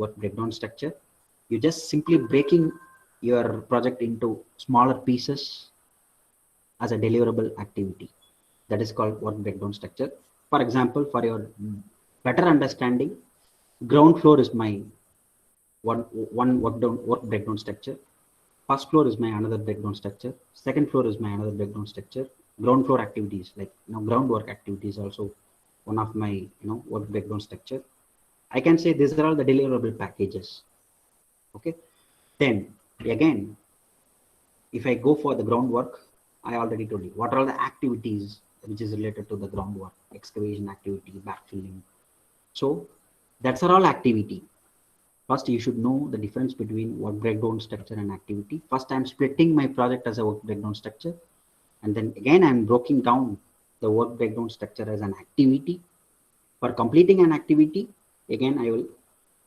work breakdown structure. You just simply breaking your project into smaller pieces as a deliverable activity. That is called work breakdown structure. For example, for your better understanding, ground floor is my one work breakdown structure. First floor is my another breakdown structure. Second floor is my another breakdown structure. Ground floor activities like groundwork activities also one of my work breakdown structure. I can say these are all the deliverable packages. Okay. Then again, if I go for the groundwork, I already told you what are all the activities which is related to the groundwork: excavation activity, backfilling. So that's all activity. First, you should know the difference between work breakdown structure and activity. First, I'm splitting my project as a work breakdown structure. And then again, I'm breaking down the work breakdown structure as an activity. For completing an activity, again, I will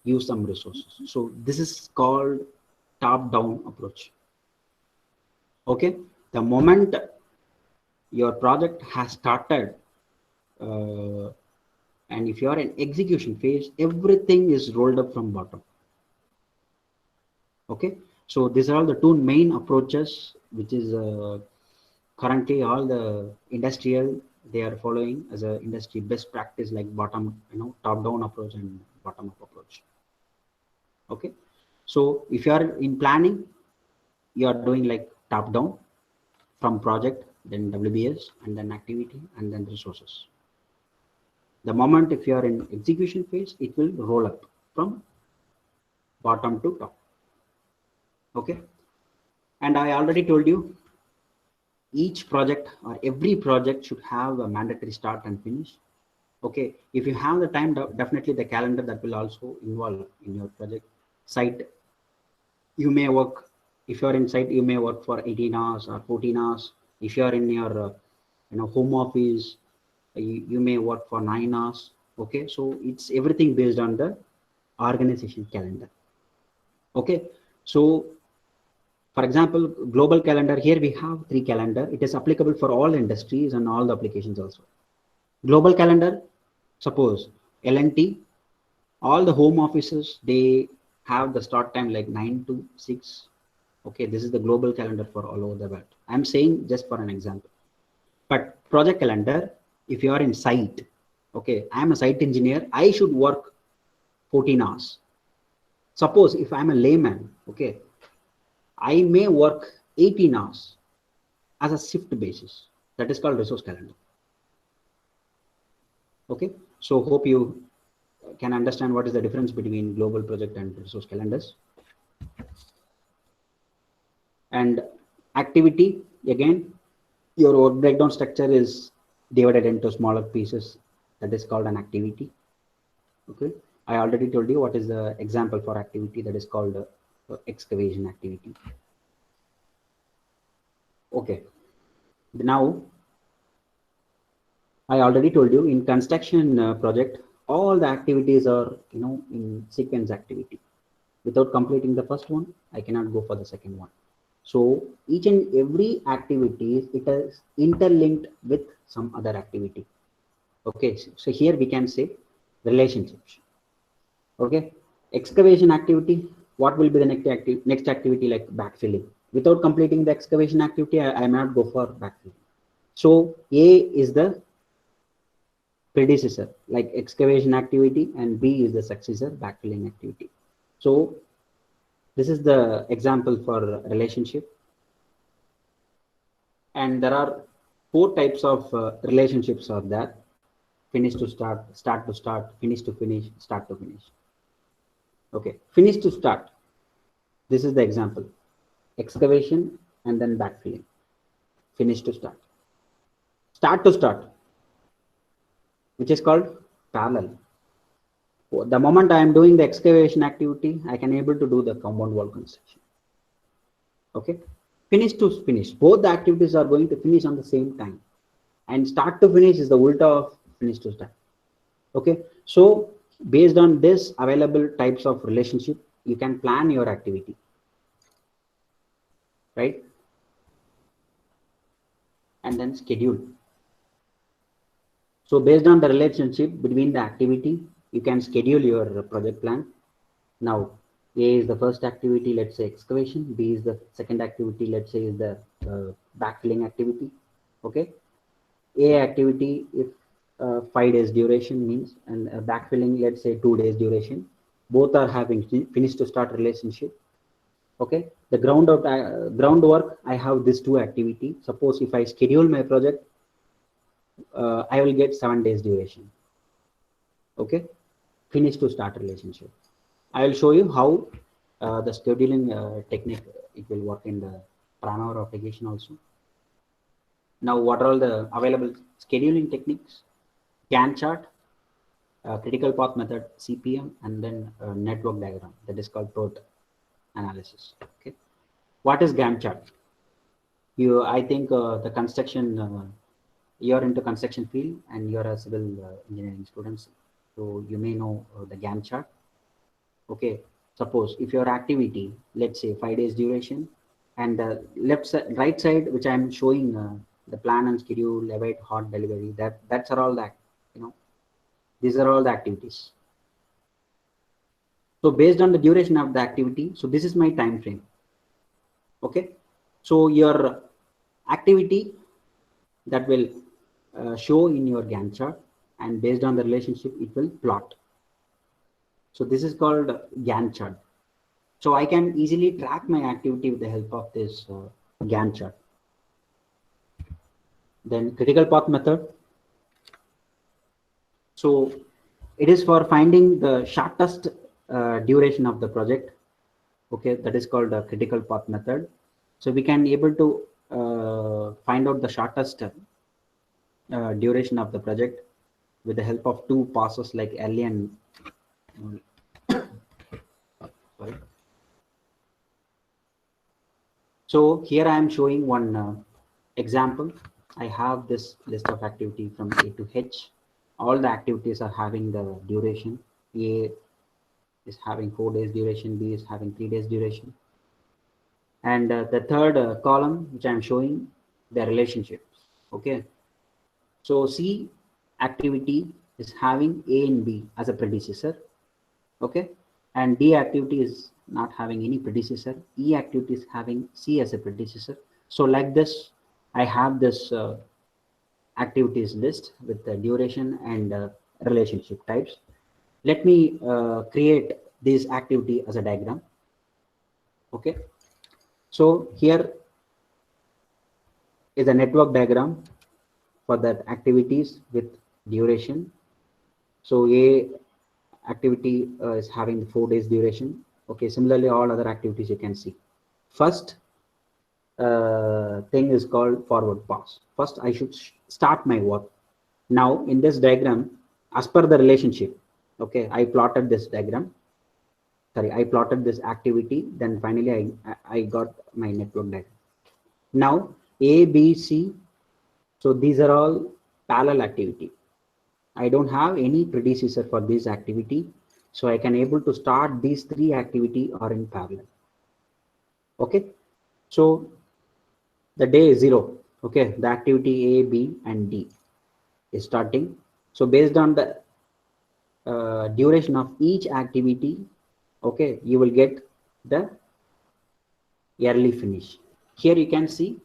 use some resources. So this is called top-down approach. Okay. The moment your project has started, and if you are in execution phase, everything is rolled up from bottom. Okay, so these are all the two main approaches which is currently all the industrial they are following as a industry best practice, like bottom top down approach and bottom up approach. Okay, so if you are in planning, you are doing like top down from project, then WBS, and then activity, and then resources. The moment if you are in execution phase, it will roll up from bottom to top. Okay, and I already told you each project or every project should have a mandatory start and finish. Okay, if you have the time, definitely the calendar that will also involve in your project. Site, you may work, if you're in site, you may work for 18 hours or 14 hours. If you're in your home office, you may work for 9 hours. Okay, so it's everything based on the organization calendar. Okay, so for example, global calendar, here we have 3 calendar. It is applicable for all industries and all the applications also. Global calendar, suppose L&T, all the home offices, they have the start time like 9 to 6. Okay, this is the global calendar for all over the world. I'm saying just for an example. But project calendar, if you are in site, okay, I'm a site engineer, I should work 14 hours. Suppose if I'm a layman, okay, I may work 18 hours as a shift basis. That is called resource calendar. Okay, so hope you can understand what is the difference between global project and resource calendars. And activity, again, your work breakdown structure is divided into smaller pieces. That is called an activity. Okay, I already told you what is the example for activity, that is called excavation activity. Okay, now I already told you in construction project, all the activities are in sequence activity. Without completing the first one, I cannot go for the second one. So each and every activity, it is interlinked with some other activity. Okay, so here we can say relationships. Okay, excavation activity, what will be the next activity, like backfilling? Without completing the excavation activity, I may not go for backfilling. So A is the predecessor, like excavation activity, and B is the successor, backfilling activity. So this is the example for relationship. And there are 4 types of relationships are there: finish to start, start to start, finish to finish, start to finish. Okay, finish to start. This is the example: excavation and then backfilling. Finish to start. Start to start, which is called parallel. The moment I am doing the excavation activity, I can able to do the compound wall construction. Okay, finish to finish, both the activities are going to finish on the same time, and start to finish is the ulta of finish to start. Okay, so based on this available types of relationship, you can plan your activity, right? And then schedule. So based on the relationship between the activity, you can schedule your project plan. Now A is the first activity, let's say excavation. B is the second activity, let's say is the backfilling activity. Okay, A activity, if 5 days duration means, and backfilling, let's say 2 days duration. Both are having finish to start relationship. Okay, the groundwork, I have this two activity. Suppose if I schedule my project, I will get 7 days duration. Okay, finish to start relationship. I will show you how the scheduling technique it will work in the Pranava application also. Now, what are all the available scheduling techniques? Gantt chart, critical path method, CPM, and then network diagram that is called PERT analysis. Okay, what is Gantt chart? I think the construction, you're into construction field and you're a civil engineering students, so you may know the Gantt chart. Okay, suppose if your activity, let's say 5 days duration, and the right side, which I'm showing the plan and schedule, await hot delivery. That's are all that, these are all the activities. So based on the duration of the activity, so this is my time frame. Okay, so your activity that will show in your Gantt chart, and based on the relationship, it will plot. So this is called Gantt chart. So I can easily track my activity with the help of this Gantt chart. Then critical path method. So it is for finding the shortest duration of the project. Okay, that is called a critical path method. So we can able to find out the shortest duration of the project with the help of two passes like early and sorry. So here I am showing one example. I have this list of activity from A to H. All the activities are having the duration. A is having 4 days duration, B is having 3 days duration. And the third column, which I'm showing, the relationships. Okay. So C activity is having A and B as a predecessor. Okay. And D activity is not having any predecessor. E activity is having C as a predecessor. So like this, I have this activities list with the duration and relationship types. Let me create this activity as a diagram. Okay, so here is a network diagram for that activities with duration. So A activity is having 4 days duration. Okay, similarly all other activities you can see. First thing is called forward pass. First I should start my work. Now in this diagram, as per the relationship, okay, I plotted this diagram. Sorry, I plotted this activity. Then finally I got my network diagram. Now A, B, C. So these are all parallel activity. I don't have any predecessor for this activity. So I can able to start these three activity are in parallel. Okay. So the day is 0. Okay. The activity A, B, and D is starting. So based on the duration of each activity, okay, you will get the early finish. Here you can see,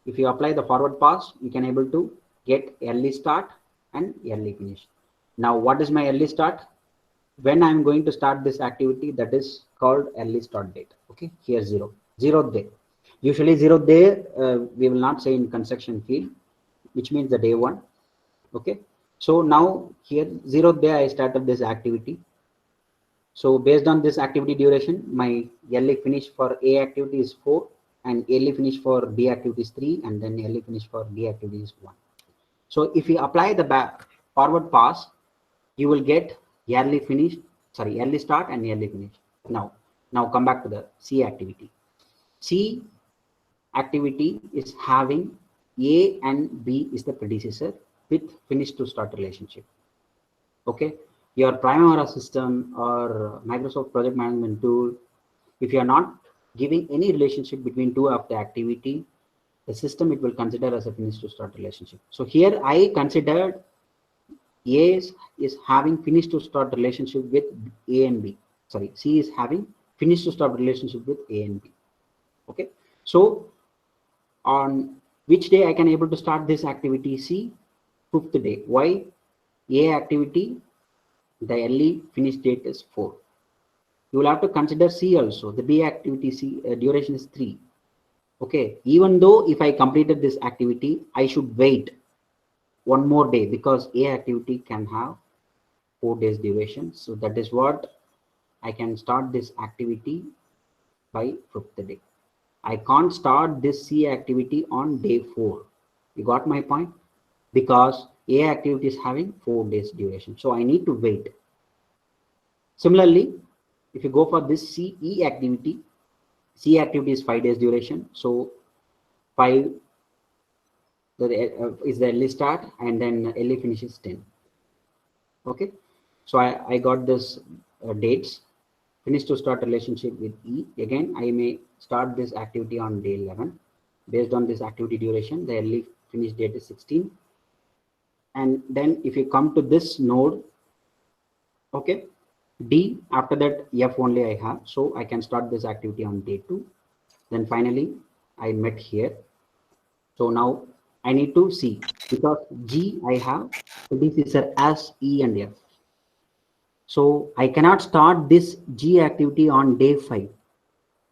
if you apply the forward pass, you can able to get early start and early finish. Now what is my early start? When I'm going to start this activity, that is called early start date. Okay, here 0th day. Usually 0th day we will not say in construction field, which means the day 1. Okay, so now here 0th day I started this activity. So based on this activity duration, my early finish for A activity is 4, and early finish for B activity is 3, and then early finish for D activity is 1. So if you apply the forward pass, you will get early start and early finish. Now come back to the C activity. C activity is having A and B is the predecessor with finish to start relationship. Okay, your Primavera system or Microsoft project management tool, if you are not giving any relationship between two of the activity, the system it will consider as a finish to start relationship. So here I considered A is having finish to start relationship with A and B. sorry, C is having finish to start relationship with A and B. Okay, so on which day I can able to start this activity? C, 5th day. Why? A activity, the early finish date is 4. You will have to consider C also. The B activity C duration is 3. Okay, even though if I completed this activity, I should wait one more day because A activity can have 4 days duration. So that is what I can start this activity by 5th day. I can't start this C activity on day 4. You got my point? Because A activity is having 4 days duration. So I need to wait. Similarly, if you go for this CE activity, C activity is 5 days duration. So 5 is the early start and then early finish is 10. Okay. So I got this dates. Finish to start relationship with E. Again, I may start this activity on day 11. Based on this activity duration, the early finish date is 16. And then if you come to this node, okay, D, after that F only I have. So I can start this activity on day 2. Then finally, I met here. So now I need to see because G I have, so this is as E and F. So I cannot start this G activity on day 5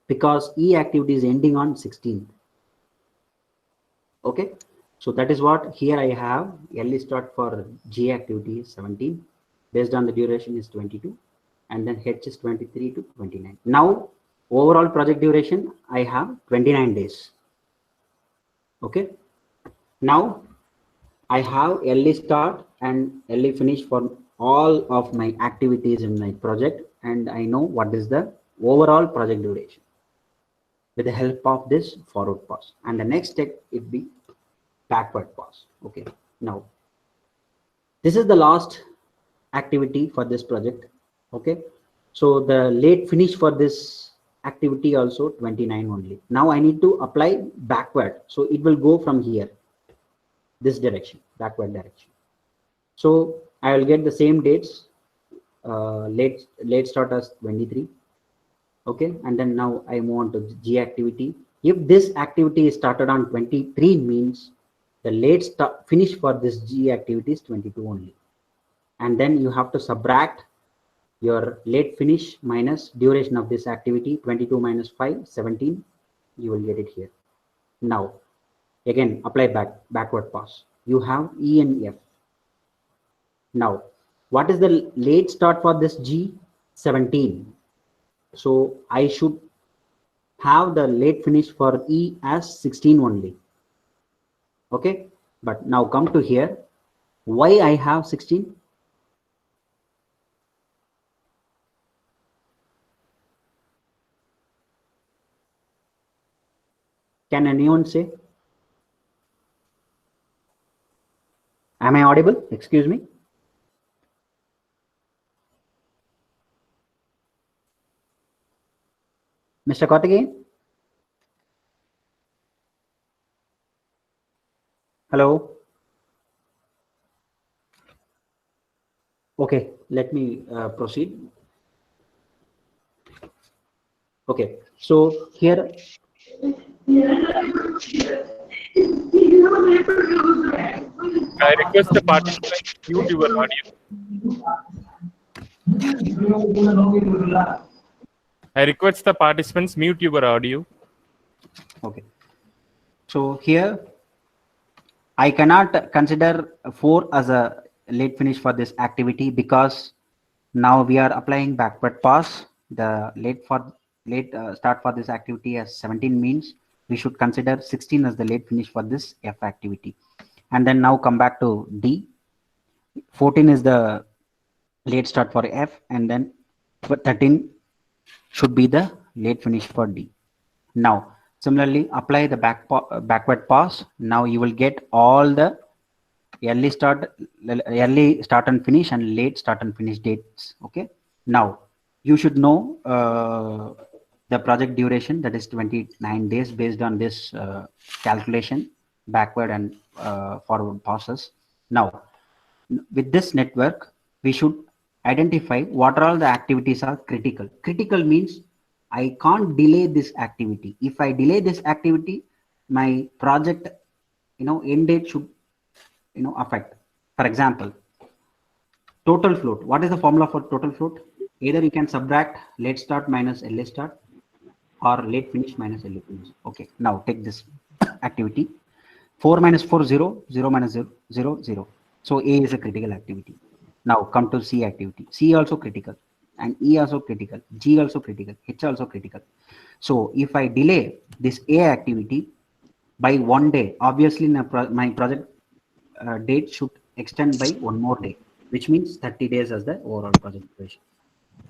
because E activity is ending on 16th. Okay, so that is what here I have. Early start for G activity is 17, based on the duration is 22, and then H is 23 to 29. Now overall project duration I have 29 days. Okay, now I have early start and early finish for all of my activities in my project, and I know what is the overall project duration with the help of this forward pass. And the next step it be backward pass. Okay, now this is the last activity for this project. Okay, so the late finish for this activity also 29 only. Now I need to apply backward, so it will go from here, this direction, backward direction. So I will get the same dates. Late start as 23. Okay, and then now I move on to G activity. If this activity is started on 23, means the late start finish for this G activity is 22 only. And then you have to subtract your late finish minus duration of this activity, 22 minus 5, 17. You will get it here. Now again apply backward pass. You have E and F. Now what is the late start for this G? 17. So I should have the late finish for E as 16 only. Okay, but now come to here. Why I have 16? Can anyone say? Am I audible? Excuse me. Mr. Karthikeyan? Hello? Okay, let me proceed. Okay, so here. I request the participant mute your audio. I request the participants mute your audio. Okay, so here I cannot consider 4 as a late finish for this activity because now we are applying backward pass. The late start for this activity as 17 means we should consider 16 as the late finish for this F activity. And then now come back to D. 14 is the late start for F, and then 13 should be the late finish for D. Now similarly apply the backward pass. Now you will get all the early start and finish and late start and finish dates. Okay, now you should know the project duration, that is 29 days, based on this calculation, backward and forward passes. Now with this network we should identify what are all the activities are critical. Critical means I can't delay this activity. If I delay this activity, my project, end date should, affect. For example, total float. What is the formula for total float? Either you can subtract late start minus LA start or late finish minus LA finish. Okay, now take this activity. 4 minus 4, 0, 0 minus 0, 0, 0. So A is a critical activity. Now come to C activity. C also critical and E also critical, G also critical, H also critical. So if I delay this A activity by 1 day, obviously my project date should extend by 1 more day, which means 30 days as the overall project duration.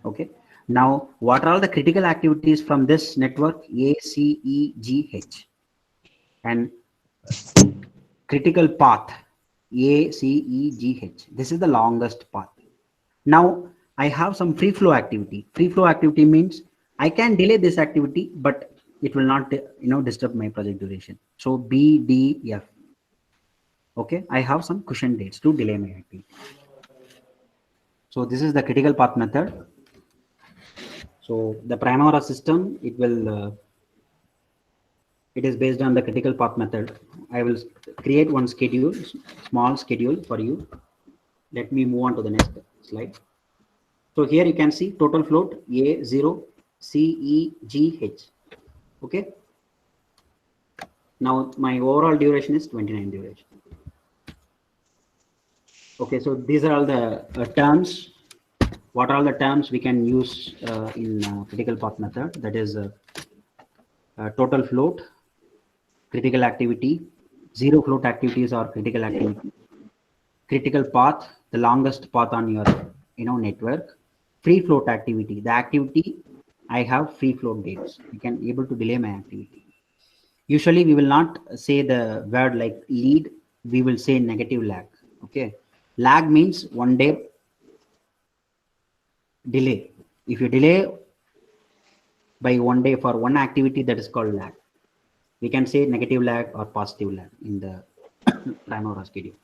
Okay. Now, what are all the critical activities from this network A, C, E, G, H? And critical path A, C, E, G, H. This is the longest path. Now, I have some free flow activity. Free flow activity means I can delay this activity, but it will not, disturb my project duration. So B, D, F. Okay, I have some cushion dates to delay my activity. So this is the critical path method. So the Primavera system, it is based on the critical path method. I will create one schedule, small schedule for you. Let me move on to the next slide. So here you can see total float A0, C, E, G, H. Okay. Now my overall duration is 29 duration. Okay, so these are all the terms. What are all the terms we can use in critical path method? That is total float, critical activity, zero float activities or critical activity, critical path, the longest path on your network, free float activity, the activity I have free float dates. I can able to delay my activity. Usually we will not say the word like lead, we will say negative lag. Okay, lag means 1 day delay. If you delay by 1 day for one activity, that is called lag. We can say negative lag or positive lag in the Primavera schedule.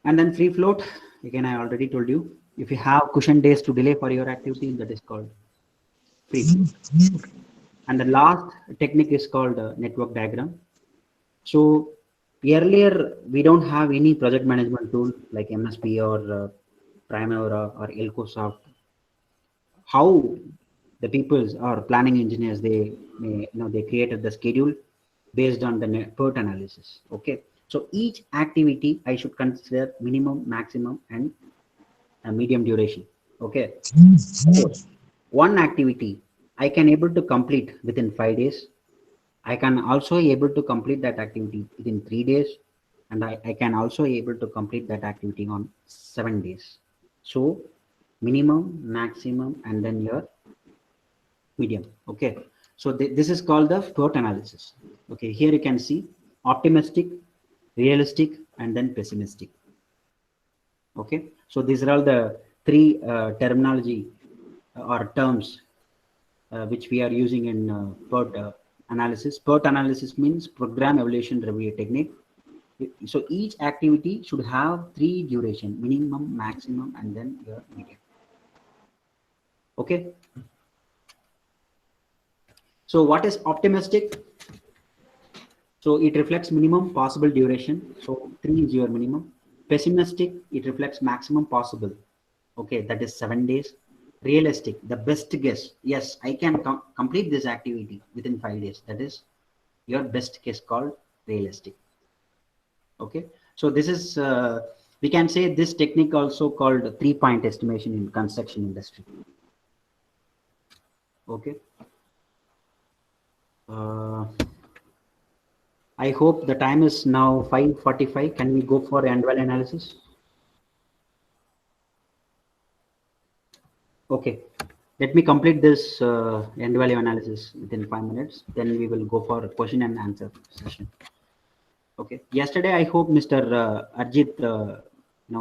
And then free float, again, I already told you, if you have cushion days to delay for your activity, that is called free float. And the last technique is called network diagram. So earlier, we don't have any project management tool like MSP or Primavera or Elcosoft. How the peoples or planning engineers, they created the schedule based on the PERT analysis. Okay, so each activity I should consider minimum, maximum, and a medium duration. Okay, so one activity I can able to complete within 5 days. I can also able to complete that activity within 3 days, and I can also able to complete that activity on 7 days. So minimum, maximum, and then your medium. Okay, so this is called the SWOT analysis. Okay, here you can see optimistic, realistic, and then pessimistic. Okay, so these are all the three terminology or terms which we are using in PERT analysis. PERT analysis means program evaluation review technique. So each activity should have 3 duration: minimum, maximum, and then your medium. Okay. So what is optimistic? So it reflects minimum possible duration. So 3 is your minimum. Pessimistic, it reflects maximum possible. Okay, that is 7 days. Realistic, the best guess. Yes, I can complete this activity within 5 days. That is your best case called realistic. Okay, so this is, we can say this technique also called 3-point estimation in construction industry. Okay. I hope the time is now 5:45. Can we go for end value analysis? Okay, let me complete this end value analysis within 5 minutes. Then we will go for a question and answer session. Okay. Yesterday, I hope Mr. Arjit,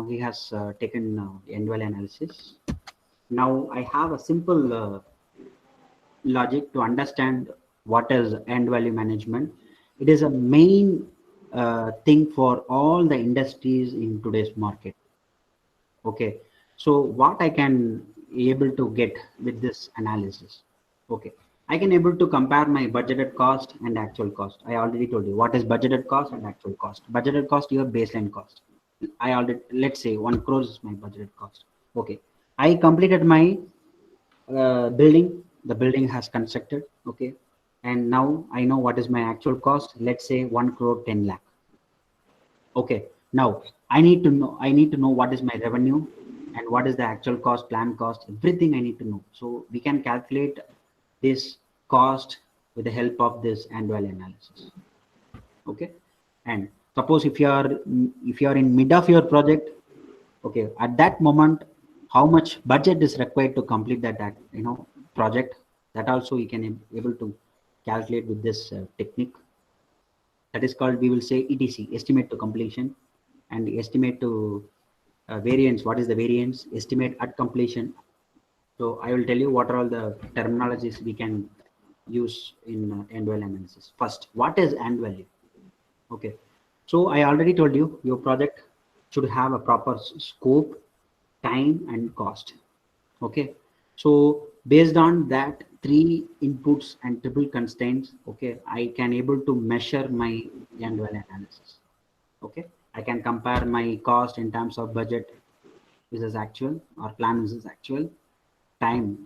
he has taken end value analysis. Now I have a simple logic to understand what is end value management. It is a main thing for all the industries in today's market. Okay, So what I can able to get with this analysis? Okay, I can able to compare my budgeted cost and actual cost. I already told you what is budgeted cost and actual cost. Budgeted cost, your baseline cost. I already, let's say 1 crore is my budgeted cost. Okay, I completed my building. The building has constructed. Okay, and now I know what is my actual cost. Let's say 1 crore 10 lakh. Okay, now I need to know what is my revenue and what is the actual cost, plan cost, everything I need to know. So we can calculate this cost with the help of this end value analysis. Okay, and suppose if you are in mid of your project, okay, at that moment, how much budget is required to complete that project, that also you can able to calculate with this technique. That is called, we will say, ETC, estimate to completion, and estimate to variance. What is the variance? Estimate at completion. So I will tell you what are all the terminologies we can use in end value analysis. First, what is end value? Okay, so I already told you your project should have a proper scope, time, and cost. Okay, so based on that three inputs and triple constraints, okay, I can able to measure my end value analysis. Okay, I can compare my cost in terms of budget versus actual, or plan versus actual, time,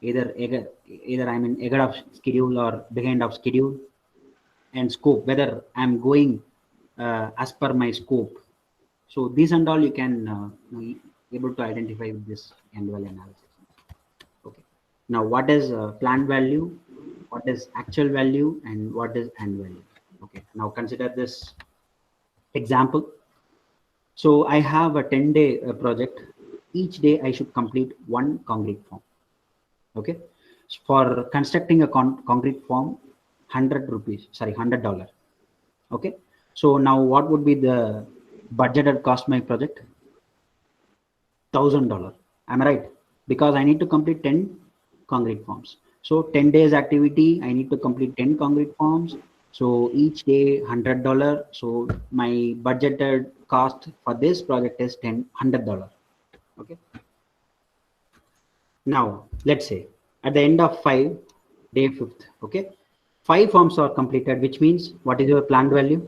either I'm in ahead of schedule or behind of schedule, and scope, whether I'm going as per my scope. So these and all you can able to identify with this end value analysis. Okay, now what is planned value, what is actual value, and what is end value? Okay, now consider this example. So I have a 10-day project. Each day I should complete one concrete form. Okay, for constructing a concrete form, $100. Okay, so now what would be the budgeted cost my project? $1,000. Am I right? Because I need to complete 10 concrete forms. So 10 days activity, I need to complete 10 concrete forms. So each day $100. So my budgeted cost for this project is $100. Okay. Now let's say at the end of day 5th, okay, 5 forms are completed, which means what is your planned value?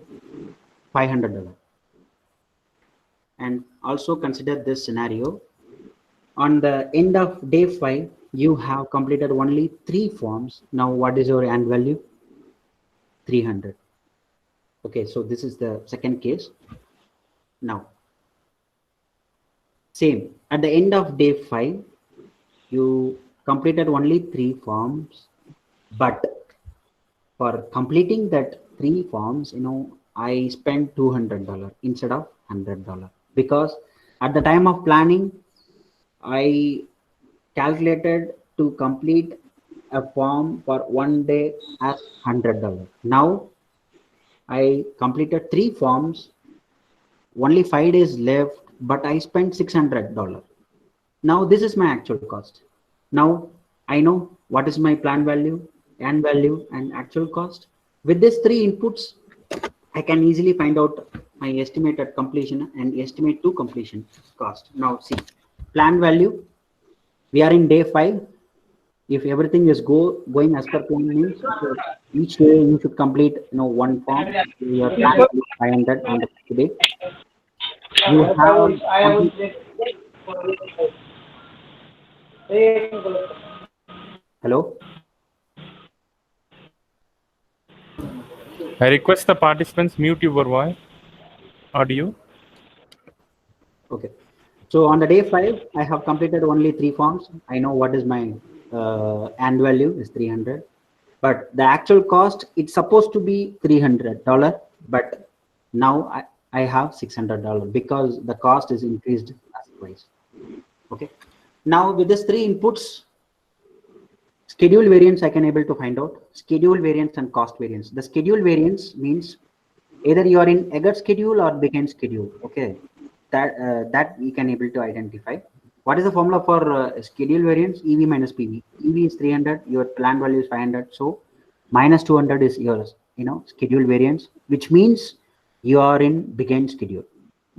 $500. And also consider this scenario. On the end of day 5, you have completed only 3 forms. Now what is your end value? 300. Okay, so this is the second case. Now same, at the end of day 5, you completed only 3 forms, but for completing that 3 forms, I spent $200 instead of $100, because at the time of planning I calculated to complete a form for 1 day as $100. Now I completed 3 forms, only 5 days left, but I spent $600. Now this is my actual cost. Now I know what is my plan value, end value, and actual cost. With these 3 inputs, I can easily find out my estimated completion and estimate to completion cost. Now see, plan value, we are in day 5. If everything is going as per plan, means each day you should complete one form. Your plan is 500 on the day. You have hello. I request the participants mute your voice, audio. Okay. So on the day 5, I have completed only 3 forms. I know what is my end value is 300, but the actual cost, it's supposed to be $300, but now I have $600 because the cost is increased as twice. Okay. Now with these 3 inputs, schedule variance I can able to find out. Schedule variance and cost variance. The schedule variance means either you are in ahead schedule or behind schedule. Okay, that we can able to identify. What is the formula for schedule variance? EV minus PV. EV is 300, your plan value is 500, so minus 200 is yours schedule variance, which means you are in behind schedule.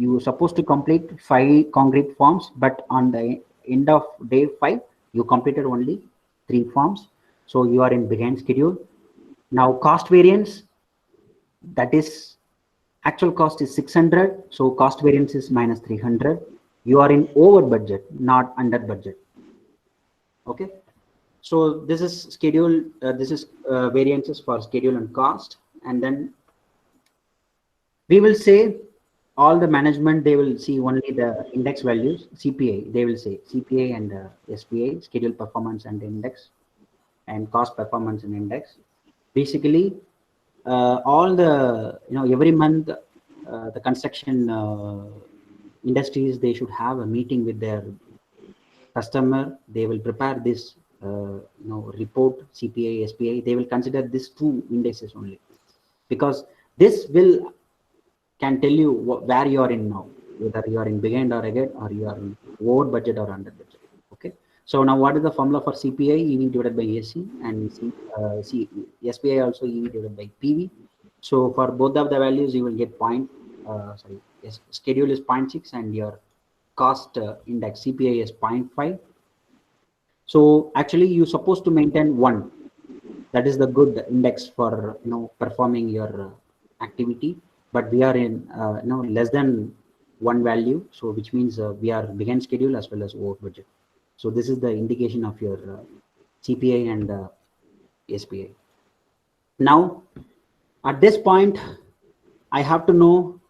you supposed to complete 5 concrete forms, but on the end of day 5, you completed only 3 forms. So you are in behind schedule. Now cost variance, that is actual cost is 600. So cost variance is minus 300. You are in over budget, not under budget. Okay. So this is schedule, this is variances for schedule and cost. And then we will say all the management, they will see only the index values, CPI, they will say CPI and SPI, schedule performance and index, and cost performance and index. Basically, all the, every month, the construction industries, they should have a meeting with their customer. They will prepare this, report, CPI, SPI. They will consider these 2 indices only, because this will can tell you where you are in now, whether you are in behind or ahead, or you are in over budget or under budget. Okay. So now what is the formula for CPI? EV divided by AC, and SPI also EV divided by PV. So for both of the values, you will get schedule is 0.6 and your cost index CPI is 0.5. So actually you're supposed to maintain 1. That is the good index for performing your activity. But we are in less than 1 value, so which means we are behind schedule as well as over budget. So this is the indication of your CPI and SPI. Now at this point, I have to know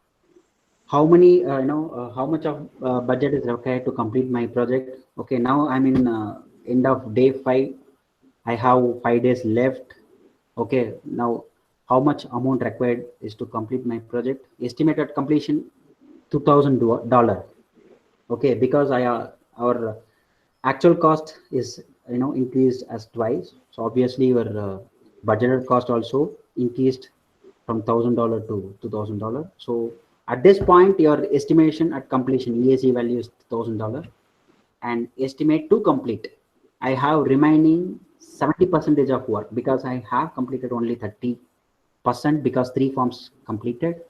how many how much of budget is required to complete my project. Okay, now I'm in end of day 5. I have 5 days left. Okay, now how much amount required is to complete my project? Estimated completion $2,000. Okay, because our actual cost is increased as twice. So obviously your budgeted cost also increased from $1,000 to $2,000. So at this point, your estimation at completion EAC value is $1,000, and estimate to complete, I have remaining 70% of work, because I have completed only 30%, because 3 forms completed.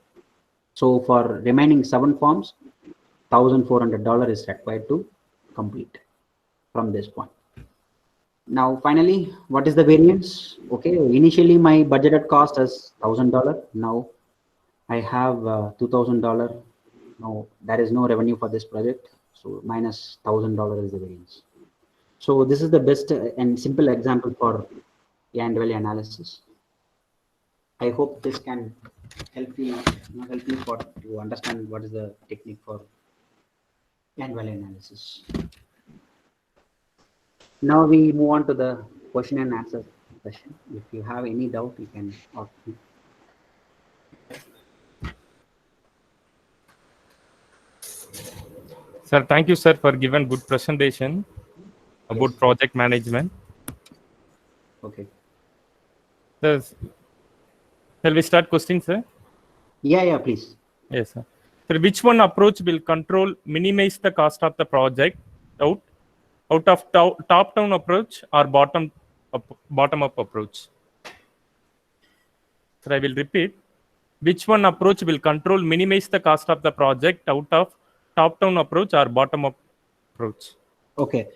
So for remaining 7 forms, $1,400 is required to complete from this point. Now finally, what is the variance? Okay, initially my budgeted cost is $1,000. Now I have $2,000. No, there is no revenue for this project, so minus $1,000 is the variance. So this is the best and simple example for AND value analysis. I hope this can help you to understand what is the technique for AND value analysis. Now we move on to the question and answer session. If you have any doubt, you can ask me. Sir, thank you, sir, for giving good presentation about project management. Okay. Shall we start questions, sir? Yeah, please. Yes, sir. So which one approach will minimize the cost of the project out of top-down approach or bottom-up approach? So I will repeat. Which one approach will minimize the cost of the project out of top-down approach or bottom-up approach? Okay.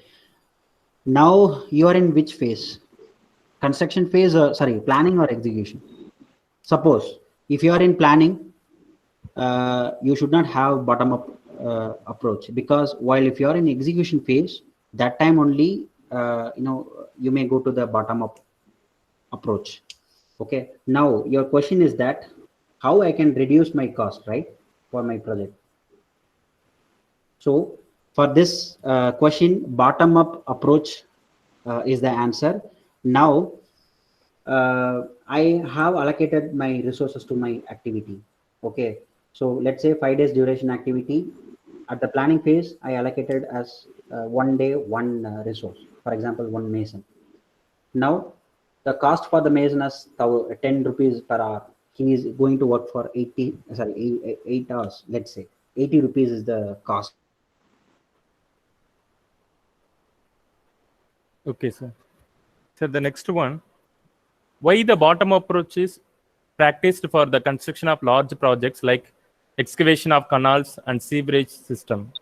Now you are in which phase? Construction phase, or planning or execution? Suppose if you are in planning, you should not have bottom-up approach, because while if you are in execution phase, that time only you may go to the bottom-up approach. Okay. Now your question is that how I can reduce my cost, right, for my project. So for this question, bottom-up approach is the answer. Now I have allocated my resources to my activity. Okay, so let's say 5 days duration activity. At the planning phase, I allocated as 1 day, 1 resource. For example, 1 mason. Now the cost for the mason is 10 rupees per hour. He is going to work for 8 hours. Let's say 80 rupees is the cost. Okay, sir. So the next one, why the bottom approach is practiced for the construction of large projects like excavation of canals and sewerage system.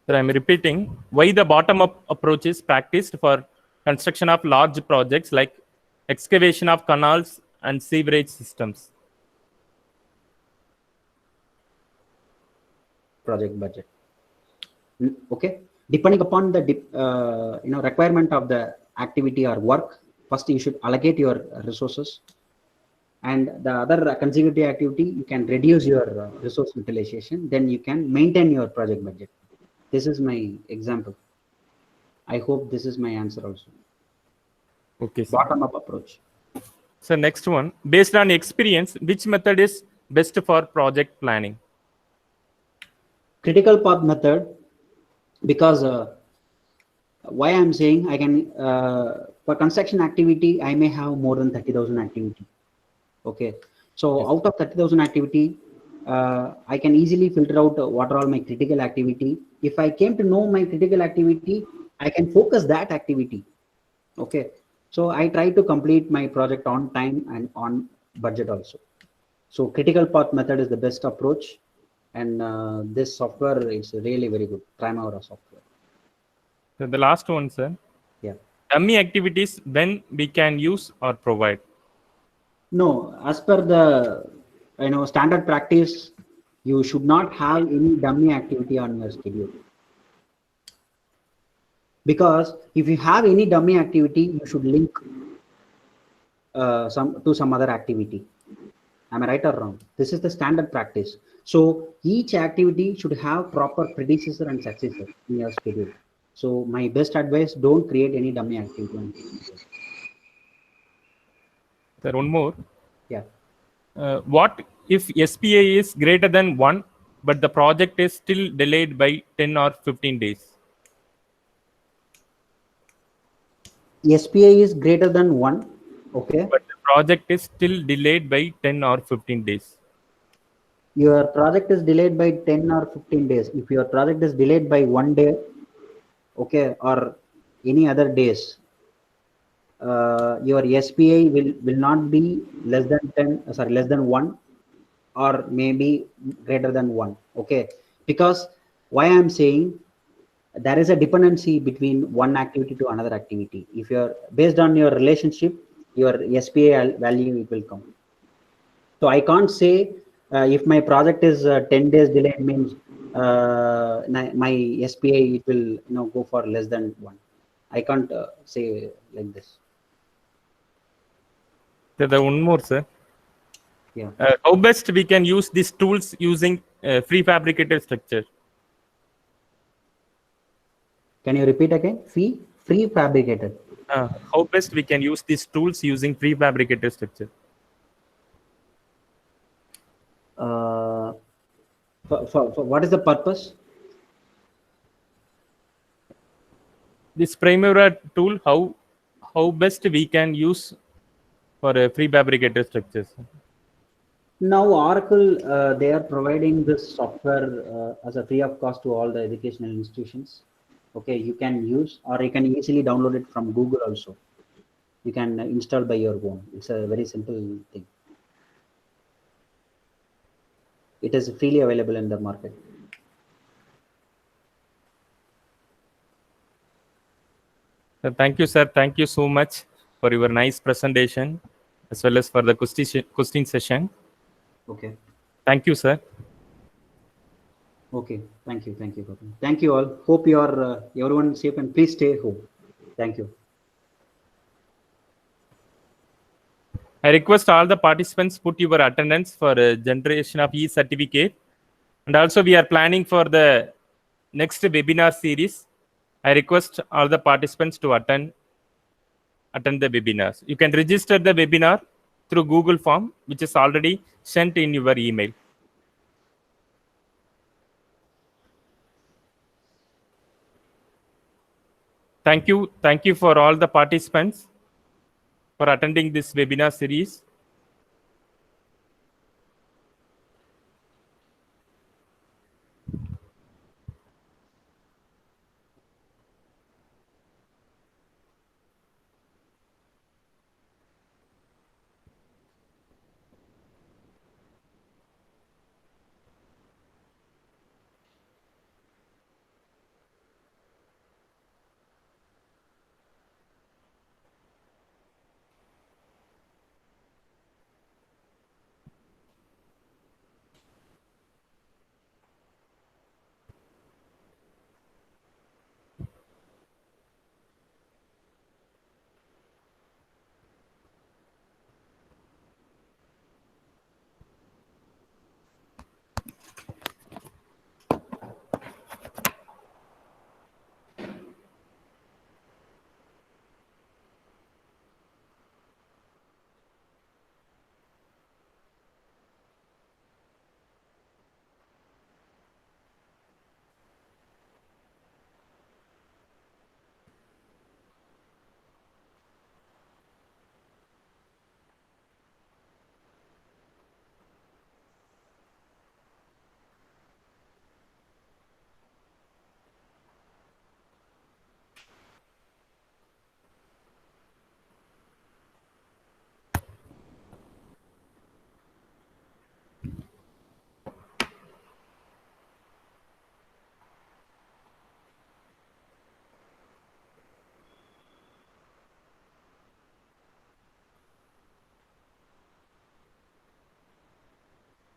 So I'm repeating why the bottom-up approach is practiced for construction of large projects like excavation of canals and sewerage systems. Project budget. Okay, depending upon the requirement of the activity or work, first you should allocate your resources, and the other consecutive activity you can reduce your resource utilization, then you can maintain your project budget. This is my example. I hope this is my answer also. Okay, sir. Bottom up approach. So next one, based on experience, which method is best for project planning? Critical path method, because why I'm saying I can for construction activity I may have more than 30,000 activity. Okay, so Yes. out of 30,000 activity, I can easily filter out what are all my critical activity. If I came to know my critical activity, I can focus that activity. Okay, so I try to complete my project on time and on budget also. So critical path method is the best approach, and this software is really very good. Primavera software. So the last one, sir. Yeah. Dummy activities when we can use or provide. No, as per the standard practice, you should not have any dummy activity on your schedule. Because if you have any dummy activity, you should link some other activity. Am I right or wrong? This is the standard practice. So each activity should have proper predecessor and successor in your schedule. So my best advice: don't create any dummy activity on schedule. Sir, one more. Yeah. What if SPA is greater than 1, but the project is still delayed by 10 or 15 days? SPA is greater than 1. Okay. But the project is still delayed by 10 or 15 days. Your project is delayed by 10 or 15 days. If your project is delayed by 1 day, okay, or any other days, your SPA will not be less than 1, or maybe greater than 1. Okay, because why I'm saying, there is a dependency between one activity to another activity. If you're based on your relationship, your SPA value it will come. So I can't say if my project is 10 days delayed means my SPA it will go for less than 1. I can't say like this. So the one more, sir. Yeah. How best we can use these tools using prefabricated structure? Can you repeat again? Prefabricated. How best we can use these tools using prefabricated structure? For what is the purpose? This Primavera tool, how best we can use for prefabricated structures? Now Oracle, they are providing this software as a free of cost to all the educational institutions. Okay, you can use, or you can easily download it from Google also. You can install by your own. It's a very simple thing. It is freely available in the market. Thank you, sir. Thank you so much for your nice presentation as well as for the question session. Okay. Thank you, sir. Okay. Thank you. Thank you. Thank you all. Hope you are everyone safe, and please stay home. Thank you. I request all the participants put your attendance for generation of e-certificate. And also we are planning for the next webinar series. I request all the participants to attend the webinars. You can register the webinar through Google form, which is already sent in your email. Thank you for all the participants for attending this webinar series.